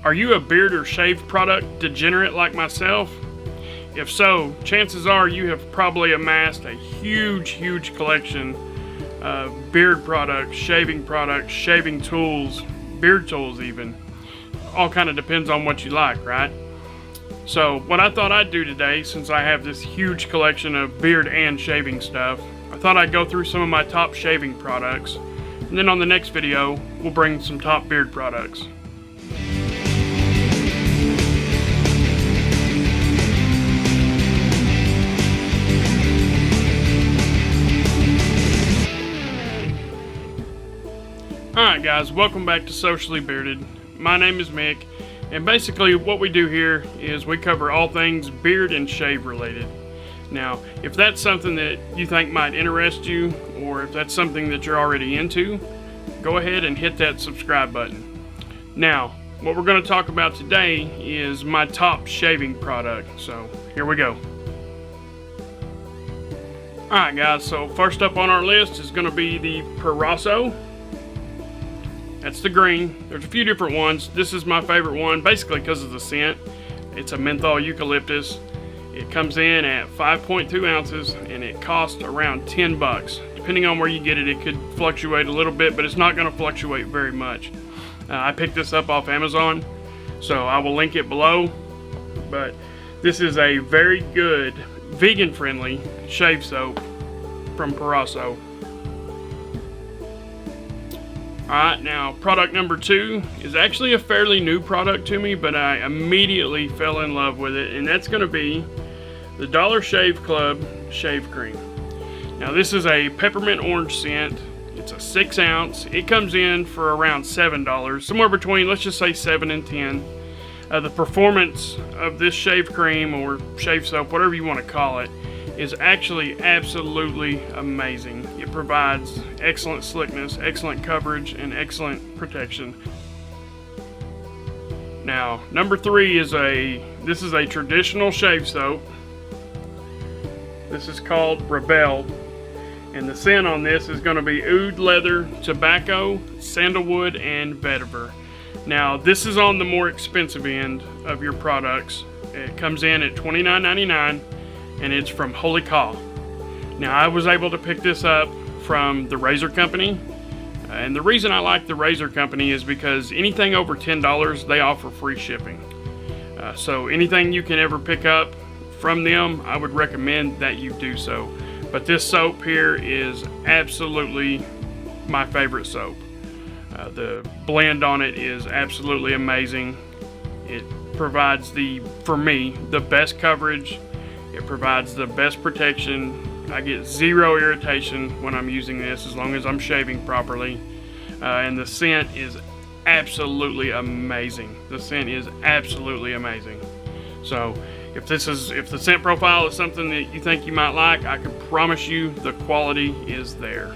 Are you a beard or shave product degenerate like myself? If so, chances are you have probably amassed a huge collection of beard products, shaving tools, beard tools even. All kind of depends on what you like, right? So what I thought I'd do today, since I have this huge collection of beard and shaving stuff, I thought I'd go through some of my top shaving products, and then on the next video, we'll bring some top beard products. Alright guys, welcome back to Socially Bearded. My name is Mick, and basically what we do here is we cover all things beard and shave related. Now, if that's something that you think might interest you, or if that's something that you're already into, go ahead and hit that subscribe button. Now, what we're going to talk about today is my top shaving product, so here we go. Alright guys, so first up on our list is going to be the Proraso. That's the green. There's a few different ones. This is my favorite one, basically because of the scent. It's a menthol eucalyptus. It comes in at 5.2 ounces and it costs around 10 bucks. Depending on where you get it, it could fluctuate a little bit, but it's not going to fluctuate very much. I picked this up off Amazon, so I will link it below. But this is a very good vegan-friendly shave soap from Proraso. Alright, now product number 2 is actually a fairly new product to me, but I immediately fell in love with it, and that's going to be the Dollar Shave Club Shave Cream. Now this is a peppermint orange scent. It's a 6 ounce. It comes in for around $7, somewhere between, let's just say 7 and 10. The performance of this shave cream or shave soap, whatever you want to call it, is actually absolutely amazing. It provides excellent slickness, excellent coverage, and excellent protection. Now, number 3 is this is a traditional shave soap. This is called Rebel, and the scent on this is going to be oud leather, tobacco, sandalwood, and vetiver. Now, this is on the more expensive end of your products. It comes in at $29.99. and it's from Holy Caw. Now I was able to pick this up from the Razor Company, and the reason I like the Razor Company is because anything over $10 they offer free shipping. So anything you can ever pick up from them, I would recommend that you do so. But this soap here is absolutely my favorite soap. The blend on it is absolutely amazing. It provides for me, the best coverage. It provides the best protection. I get zero irritation when I'm using this as long as I'm shaving properly. And the scent is absolutely amazing. The scent is absolutely amazing. So if the scent profile is something that you think you might like, I can promise you the quality is there.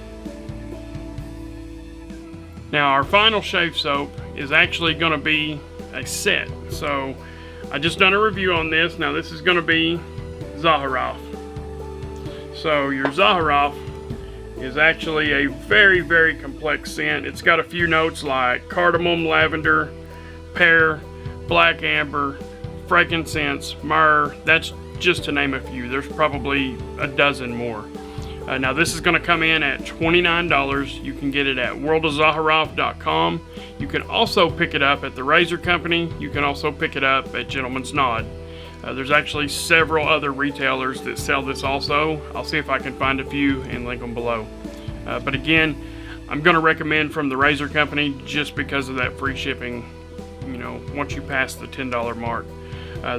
Now our final shave soap is actually going to be a set. So I just done a review on this. Now this is going to be Zahara. So your Zahara is actually a very complex scent. It's got a few notes like cardamom, lavender, pear, black amber, frankincense, myrrh. That's just to name a few. There's probably a dozen more. Now this is going to come in at $29. You can get it at worldofzahara.com. You can also pick it up at the Razor Company. You can also pick it up at Gentleman's Nod. There's actually several other retailers that sell this also. I'll see if I can find a few and link them below. But again, I'm going to recommend from the Razor Company just because of that free shipping, once you pass the $10 mark.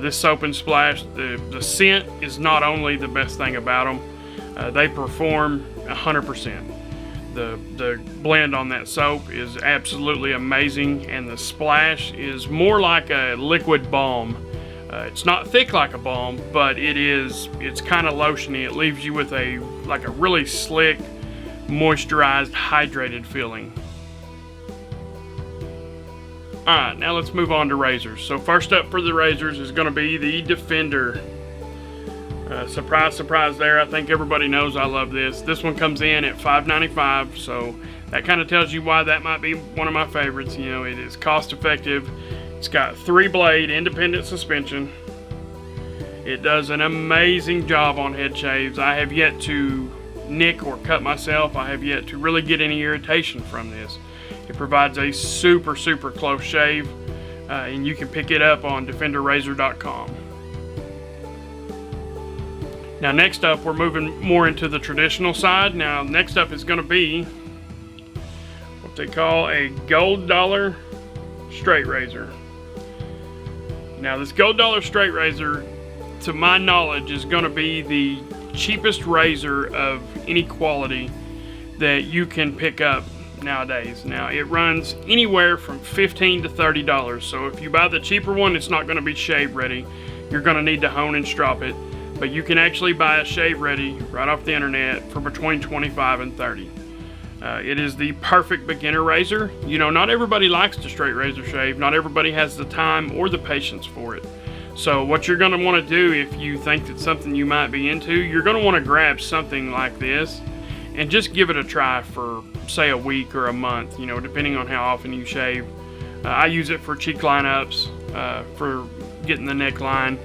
This Soap and Splash, the scent is not only the best thing about them, they perform 100%. The blend on that soap is absolutely amazing, and the splash is more like a liquid balm. It's not thick like a balm, but it's kind of lotiony. It leaves you with a really slick, moisturized, hydrated feeling. Alright, now let's move on to razors. So first up for the razors is going to be the Defender. Surprise, surprise there. I think everybody knows I love this. This one comes in at $5.95, so that kind of tells you why that might be one of my favorites. It is cost effective. It's got 3-blade independent suspension. It does an amazing job on head shaves. I have yet to nick or cut myself. I have yet to really get any irritation from this. It provides a super close shave, and you can pick it up on DefenderRazor.com. Now next up, we're moving more into the traditional side. Now next up is going to be what they call a gold dollar straight razor. Now this gold dollar straight razor, to my knowledge, is going to be the cheapest razor of any quality that you can pick up nowadays. Now it runs anywhere from $15 to $30. So if you buy the cheaper one, it's not going to be shave ready. You're going to need to hone and strop it. But you can actually buy a shave ready right off the internet for between $25 and $30. It is the perfect beginner razor. You know, not everybody likes to straight razor shave. Not everybody has the time or the patience for it. So what you're going to want to do, if you think it's something you might be into, you're going to want to grab something like this and just give it a try for, say, a week or a month, you know, depending on how often you shave. I use it for cheek lineups, for getting the neckline,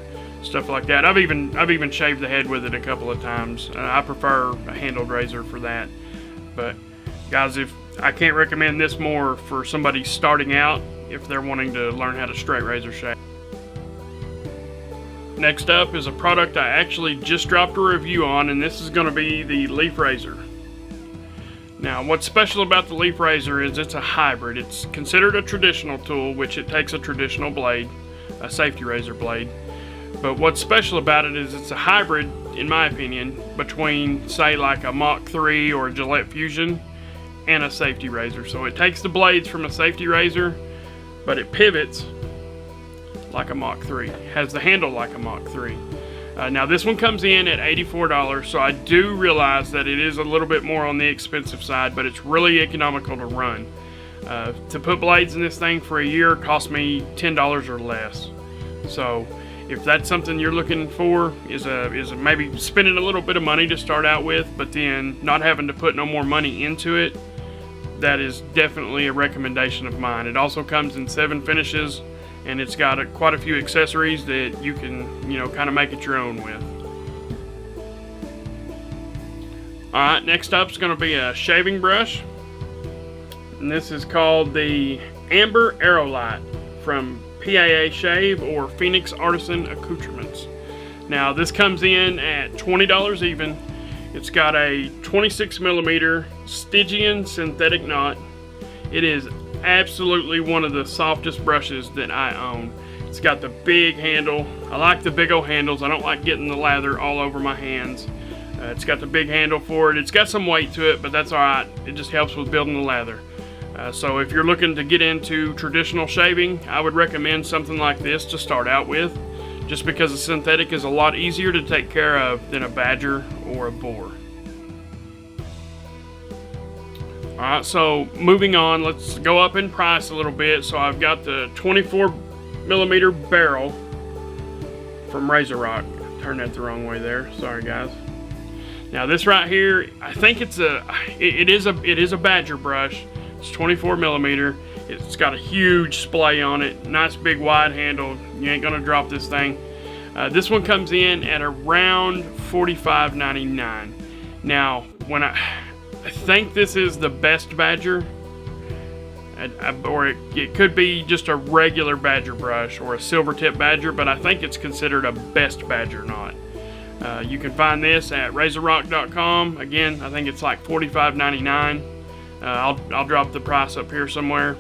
stuff like that. I've even shaved the head with it a couple of times. I prefer a handled razor for that. But guys, if I can't recommend this more for somebody starting out if they're wanting to learn how to straight razor shave. Next up is a product I actually just dropped a review on, and this is going to be the leaf razor. Now what's special about the leaf razor is it's a hybrid. It's considered a traditional tool, which it takes a traditional blade, a safety razor blade. But what's special about it is it's a hybrid, in my opinion, between, say, like a Mach 3 or a Gillette Fusion and a safety razor. So it takes the blades from a safety razor, but it pivots like a Mach 3. It has the handle like a Mach 3. Now this one comes in at $84, so I do realize that it is a little bit more on the expensive side, but it's really economical to run. To put blades in this thing for a year cost me $10 or less. So if that's something you're looking for, is maybe spending a little bit of money to start out with, but then not having to put no more money into it, that is definitely a recommendation of mine. It also comes in 7 finishes, and it's got quite a few accessories that you can, you know, kind of make it your own with. Alright, next up is going to be a shaving brush, and this is called the Amber Aerolite from PAA Shave or Phoenix Artisan Accoutrements. Now this comes in at $20 even. It's got a 26mm Stygian synthetic knot. It is absolutely one of the softest brushes that I own. It's got the big handle. I like the big old handles. I don't like getting the lather all over my hands. It's got the big handle for it. It's got some weight to it, but that's alright. It just helps with building the lather. So if you're looking to get into traditional shaving, I would recommend something like this to start out with, just because the synthetic is a lot easier to take care of than a badger or a boar. Alright, so moving on, let's go up in price a little bit. So I've got the 24mm barrel from Razor Rock. Turned that the wrong way there, sorry guys. Now this right here, I think it is a badger brush. It's 24mm. It's got a huge splay on it. Nice big wide handle. You ain't gonna drop this thing. This one comes in at around $45.99. Now, when I think this is the best badger, or it could be just a regular badger brush or a silver tip badger, but I think it's considered a best badger knot. You can find this at razorrock.com. Again, I think it's like $45.99. I'll drop the price up here somewhere.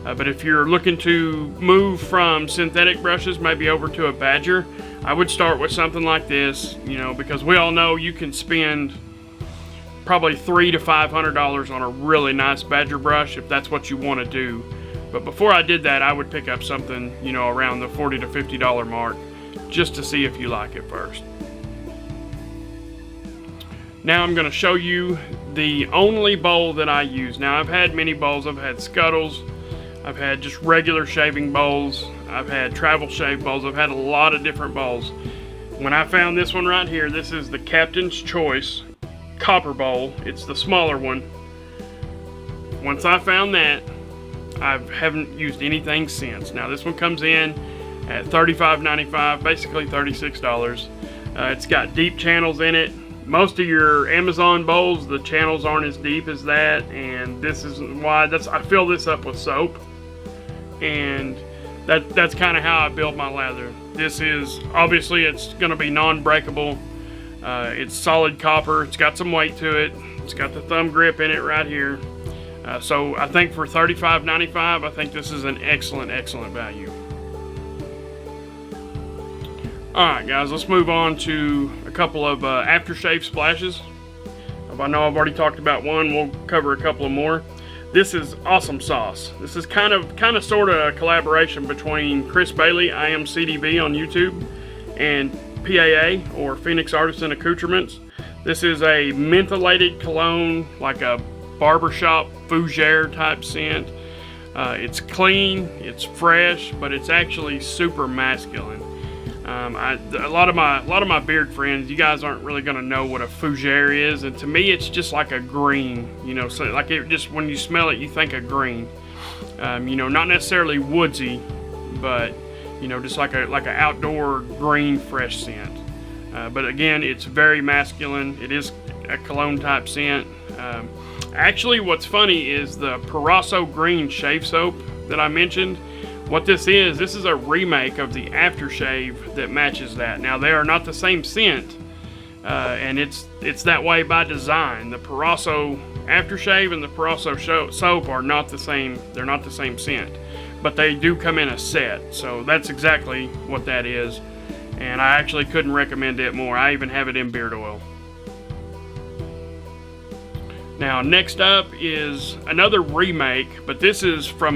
But if you're looking to move from synthetic brushes maybe over to a badger, I would start with something like this, you know, because we all know you can spend probably $300 to $500 on a really nice badger brush if that's what you want to do. But before I did that, I would pick up something, you know, around the $40 to $50 mark just to see if you like it first. Now I'm going to show you the only bowl that I use. Now I've had many bowls. I've had scuttles, I've had just regular shaving bowls, I've had travel shave bowls, I've had a lot of different bowls. When I found this one right here, this is the Captain's Choice copper bowl. It's the smaller one. Once I found that, I haven't used anything since. Now this one comes in at $35.95, basically $36. It's got deep channels in it. Most of your Amazon bowls, the channels aren't as deep as that, and this is why I fill this up with soap, and that's kind of how I build my lather. This is obviously it's going to be non-breakable. It's solid copper. It's got some weight to it. It's got the thumb grip in it right here. So I think for $35.95, I think this is an excellent value. Alright guys, let's move on to a couple of aftershave splashes. I know I've already talked about one, we'll cover a couple of more. This is Awesome Sauce. This is kind of sort of a collaboration between Chris Bailey, I Am CDB on YouTube, and PAA, or Phoenix Artisan Accoutrements. This is a mentholated cologne, like a barbershop fougere type scent. It's clean, it's fresh, but it's actually super masculine. A lot of my beard friends, you guys aren't really gonna know what a fougere is, and to me it's just like a green, you know, so like it just, when you smell it you think of green. You know, not necessarily woodsy, but you know, just like an outdoor green fresh scent. But again, it's very masculine. It is a cologne type scent. Actually, what's funny is the Proraso green shave soap that I mentioned. What this is a remake of the aftershave that matches that. Now they are not the same scent, and it's that way by design. The Proraso aftershave and the Proraso soap are not the same. They're not the same scent, but they do come in a set. So that's exactly what that is, and I actually couldn't recommend it more. I even have it in beard oil. Now next up is another remake, but this is from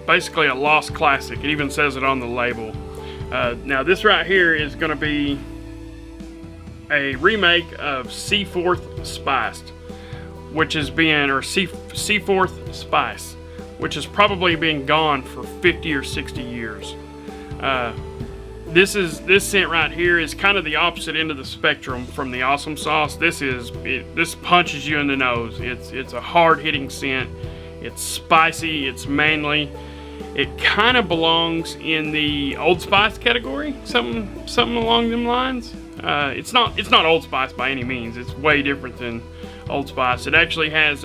basically a lost classic. It even says it on the label. Now this right here is going to be a remake of Seaforth Spiced, which is being, or Seaforth Spice, which is probably been gone for 50 or 60 years. This scent right here is kind of the opposite end of the spectrum from the Awesome Sauce. This punches you in the nose. It's a hard-hitting scent. It's spicy. It's manly. It kind of belongs in the Old Spice category, something along them lines. It's not Old Spice by any means. It's way different than Old Spice. It actually has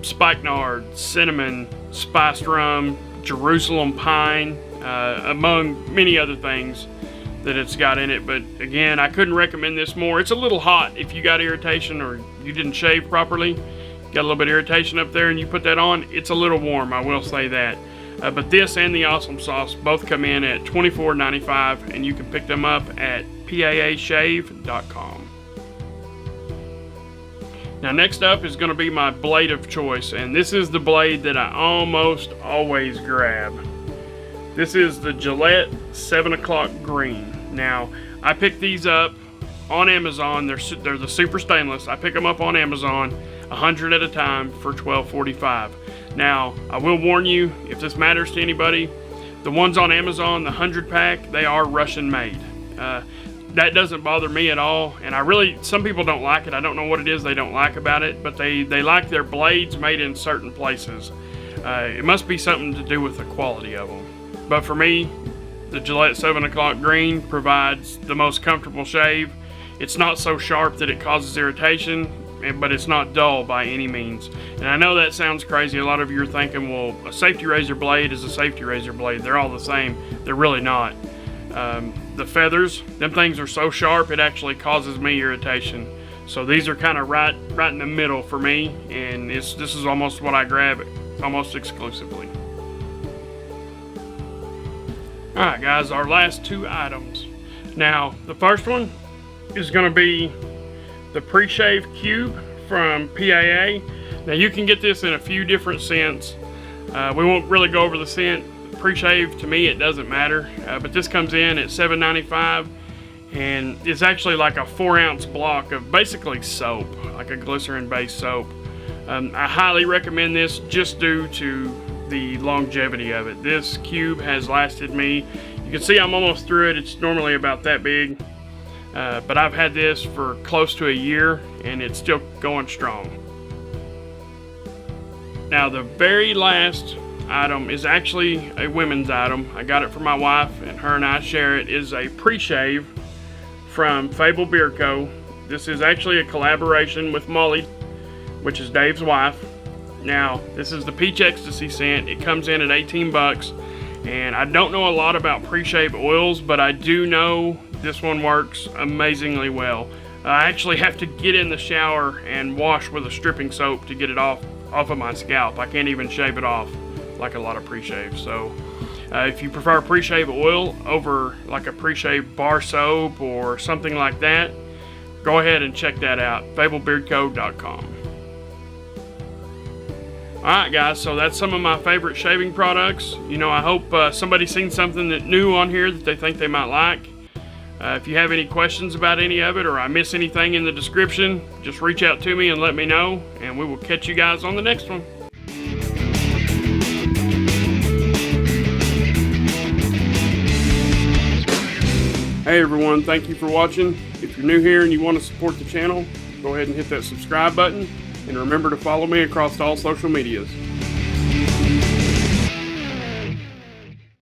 spikenard, cinnamon, spiced rum, Jerusalem pine, among many other things that it's got in it. But again, I couldn't recommend this more. It's a little hot if you got irritation or you didn't shave properly, got a little bit of irritation up there, and you put that on, it's a little warm, I will say that. But this and the Awesome Sauce both come in at $24.95, and you can pick them up at paashave.com. Now next up is going to be my blade of choice, and this is the blade that I almost always grab. This is the Gillette 7 o'clock green. Now I picked these up on Amazon. They're the super stainless. I pick them up on Amazon, 100 at a time for $12.45. Now I will warn you, if this matters to anybody, the ones on Amazon, the 100 pack, they are Russian made. That doesn't bother me at all, and some people don't like it. I don't know what it is they don't like about it, but they like their blades made in certain places. It must be something to do with the quality of them. But for me, the Gillette 7 o'clock green provides the most comfortable shave. It's not so sharp that it causes irritation, but it's not dull by any means. And I know that sounds crazy. A lot of you are thinking, well, a safety razor blade is a safety razor blade. They're all the same. They're really not. The feathers, them things are so sharp it actually causes me irritation. So these are kind of right in the middle for me, and this is almost what I grab almost exclusively. Alright guys, our last two items. Now the first one is going to be the pre-shave cube from PAA. Now you can get this in a few different scents. We won't really go over the scent. Pre-shave, to me, it doesn't matter, but this comes in at $7.95, and it's actually like a 4-ounce block of basically soap, like a glycerin-based soap. I highly recommend this just due to the longevity of it. This cube has lasted me, you can see I'm almost through it. It's normally about that big, but I've had this for close to a year, and it's still going strong. Now the very last item is actually a women's item. I got it for my wife, and her and I share it. It is a pre-shave from Fablebeard Co. This is actually a collaboration with Molly, which is Dave's wife. Now, this is the Peach Ecstasy scent. It comes in at 18 bucks. And I don't know a lot about pre-shave oils, but I do know this one works amazingly well. I actually have to get in the shower and wash with a stripping soap to get it off of my scalp. I can't even shave it off like a lot of pre-shaves. So if you prefer pre-shave oil over like a pre-shave bar soap or something like that, go ahead and check that out, fablebeardco.com. Alright guys, so that's some of my favorite shaving products. You know, I hope somebody's seen something that new on here that they think they might like. If you have any questions about any of it, or I miss anything in the description, just reach out to me and let me know, and we will catch you guys on the next one. Hey everyone, thank you for watching. If you're new here and you want to support the channel, go ahead and hit that subscribe button, and remember to follow me across all social medias.